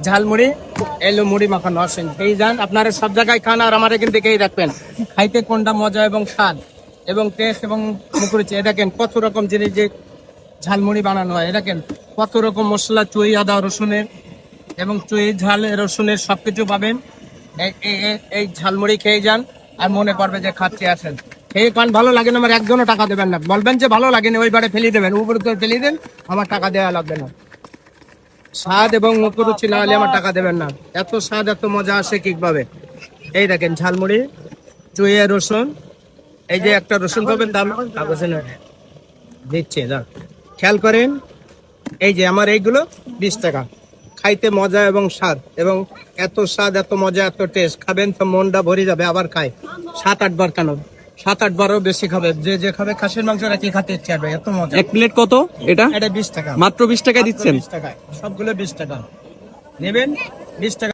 ঝালমুড়ি এলো মুড়ি মাখানো আসেন এই যান আপনারা সব জায়গায় খান আর আমার এখান থেকেই রাখবেন খাইতে কোনটা মজা এবং স্বাদ এবং টেস্ট এবং মুখরুচি দেখেন কত রকম জিনিস যে ঝালমুড়ি বানানো হয় দেখেন কত রকম মশলা চুই আদা রসুনের এবং চুই ঝাল রসুনের সবকিছু পাবেন এই ঝালমুড়ি খেয়ে যান আর মনে করবে যে খাচ্ছি আসেন খেয়ে পান ভালো লাগে না আমার একজনও টাকা দেবেন না বলবেন যে ভালো লাগে না ওইবারে ফেলে দেবেন উপরে তো ফেলে দেন আমার টাকা দেওয়া লাগবে না স্বাদ এবং মুখরুচি না হলে আমার টাকা দেবেন না এত স্বাদ এত মজা আসে কিভাবে এই দেখেন ঝালমুড়ি চুই রসুন এই যে একটা রসুন পাবেন দাম দিচ্ছে না খেয়াল করেন এই যে আমার এইগুলো 20 টাকা খাইতে মজা এবং স্বাদ এবং এত স্বাদ এত মজা এত টেস্ট খাবেন তো মনটা ভরে যাবে আবার খাই 7-8 বার কেন 7-8 বারও বেশি খাবে যে খাবে খাসির মাংস কি খেতে ইচ্ছে হবে এত মজা এক প্লেট কত এটা 20 টাকা মাত্র 20 টাকায় দিচ্ছেন 20 টাকায় সবগুলো 20 টাকা নেবেন 20 টাকা